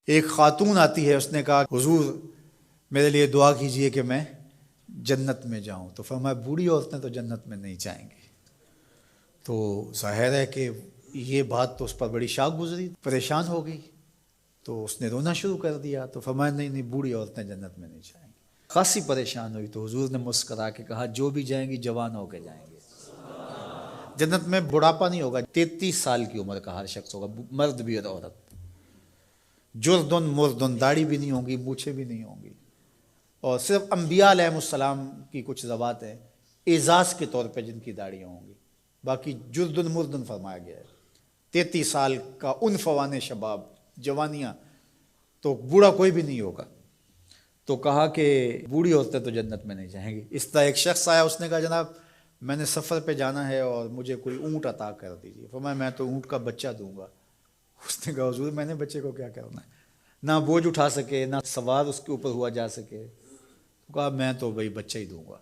एक खातून आती है, उसने कहा हुजूर मेरे लिए दुआ कीजिए कि मैं जन्नत में जाऊं। तो फरमाया बूढ़ी औरतें तो जन्नत में नहीं जाएंगी। तो जाहिर है कि ये बात तो उस पर बड़ी शाक गुजरी, परेशान हो गई, तो उसने रोना शुरू कर दिया। तो फरमाया नहीं नहीं, बूढ़ी औरतें जन्नत में नहीं जाएंगी। खासी परेशान हुई तो हुजूर ने मुस्करा के कहा जो भी जाएंगी जवान होकर जाएंगे, जन्नत में बुढ़ापा नहीं होगा। 33 साल की उम्र का हर शख्स होगा, मर्द भी और औरत। जुर्दुन मुर्दुन, दाढ़ी भी नहीं होंगी, मूछें भी नहीं होंगी, और सिर्फ अम्बिया अलैहिमुस्सलाम की कुछ ज़बात है एजाज के तौर पे जिनकी दाढ़ियाँ होंगी, बाकी जुर्दुन मुर्दुन फरमाया गया है। 33 साल का उन फवाने शबाब, जवानियाँ, तो बूढ़ा कोई भी नहीं होगा। तो कहा कि बूढ़ी औरतें तो जन्नत में नहीं जाएंगी। इस तरह एक शख्स आया, उसने कहा जनाब मैंने सफ़र पे जाना है और मुझे कोई ऊँट अता कर दीजिए। फरमाया मैं तो ऊँट का बच्चा दूंगा। उसने कहा हुजूर मैंने बच्चे को क्या करना है, ना बोझ उठा सके ना सवार उसके ऊपर हुआ जा सके। तो कहा मैं तो भाई बच्चा ही दूंगा।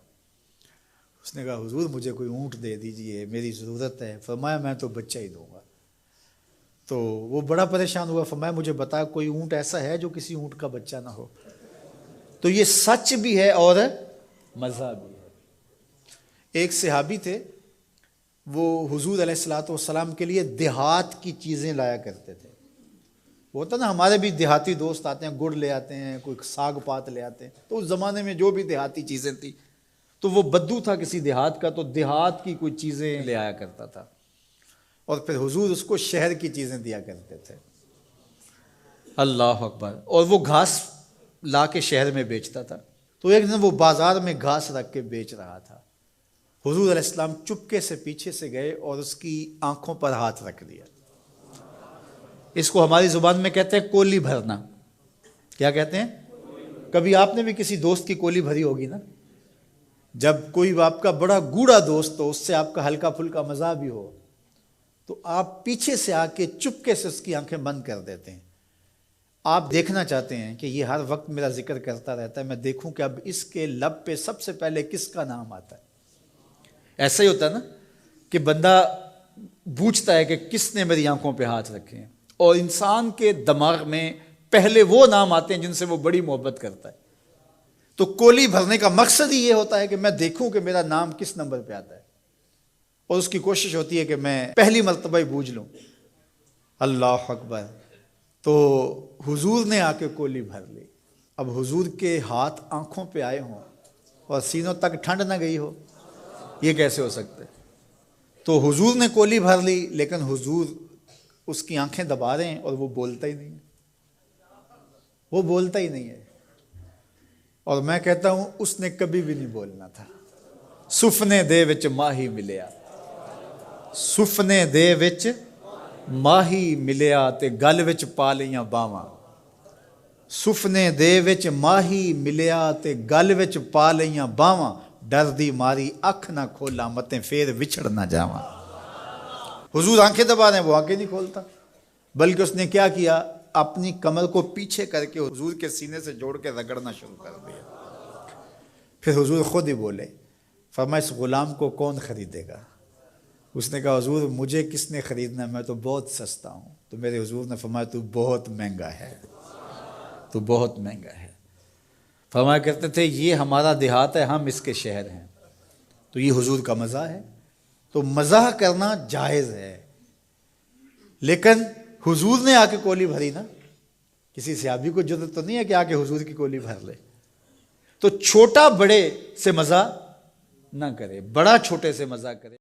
उसने कहा हुजूर मुझे कोई ऊँट दे दीजिए, मेरी ज़रूरत है। फरमाया मैं तो बच्चा ही दूंगा। तो वो बड़ा परेशान हुआ। फरमाया मुझे बता कोई ऊँट ऐसा है जो किसी ऊँट का बच्चा ना हो। तो ये सच भी है और मज़ा भी है। एक सहाबी थे, वो हुजूर अलैहिस्सलाम के लिए देहात की चीज़ें लाया करते थे। वो होता ना, हमारे भी देहाती दोस्त आते हैं, गुड़ ले आते हैं, कोई साग पात ले आते हैं। तो उस ज़माने में जो भी देहाती चीज़ें थी, तो वो बद्दू था किसी देहात का, तो देहात की कोई चीज़ें ले आया करता था और फिर हुजूर उसको शहर की चीज़ें दिया करते थे। अल्लाह अकबर। और वो घास ला के शहर में बेचता था। तो एक दिन वो बाजार में घास रख के बेच रहा था। हुजूर अलैहिस्सलाम चुपके से पीछे से गए और उसकी आंखों पर हाथ रख दिया। इसको हमारी जुबान में कहते हैं कोली भरना। क्या कहते हैं? कभी आपने भी किसी दोस्त की कोली भरी होगी ना, जब कोई आपका बड़ा गूढ़ा दोस्त हो, उससे आपका हल्का फुल्का मज़ा भी हो, तो आप पीछे से आके चुपके से उसकी आंखें बंद कर देते हैं। आप देखना चाहते हैं कि ये हर वक्त मेरा जिक्र करता रहता है, मैं देखूं कि अब इसके लब पे सबसे पहले किसका नाम आता है। ऐसा ही होता है ना कि बंदा पूछता है कि किसने मेरी आंखों पे हाथ रखे हैं, और इंसान के दिमाग में पहले वो नाम आते हैं जिनसे वो बड़ी मोहब्बत करता है। तो कोली भरने का मकसद ही ये होता है कि मैं देखूं कि मेरा नाम किस नंबर पे आता है, और उसकी कोशिश होती है कि मैं पहली मर्तबा ही बूझ लूं। अल्लाह अकबर। तो हुजूर ने आके कोली भर ली। अब हुजूर के हाथ आंखों पे आए हों और सीनों तक ठंड ना गई हो, ये कैसे हो सकता है? तो हुजूर ने कोली भर ली, लेकिन हुजूर उसकी आंखें दबा रहे हैं और वो बोलता ही नहीं है। वो बोलता ही नहीं है। और मैं कहता हूं उसने कभी भी नहीं बोलना था। सुफने दे विच माही मिलिया, सुफने दे विच माही मिलिया ते गल विच पा लियां बावां। सुफने दे विच माही मिलिया ते गल विच पा लियां बावां। डर दी मारी अख ना खोला मते फिर विछड़ ना जावां। हुजूर आंखें दबा रहे हैं, वो आंखें नहीं खोलता, बल्कि उसने क्या किया, अपनी कमर को पीछे करके हुजूर के सीने से जोड़ के रगड़ना शुरू कर दिया। फिर हुजूर खुद ही बोले, फरमाया इस गुलाम को कौन खरीदेगा? उसने कहा हुजूर मुझे किसने खरीदना, मैं तो बहुत सस्ता हूँ। तो मेरे हुजूर ने फरमाया तू बहुत महंगा है, तू बहुत महंगा है। फरमाया करते थे ये हमारा देहात है, हम इसके शहर हैं। तो ये हुजूर का मज़ा है। तो मज़ाह करना जायज़ है, लेकिन हुजूर ने आके कोली भरी ना, किसी सहाबी को जरूरत तो नहीं है कि आके हुजूर की कोली भर ले। तो छोटा बड़े से मज़ा ना करे, बड़ा छोटे से मज़ा करे।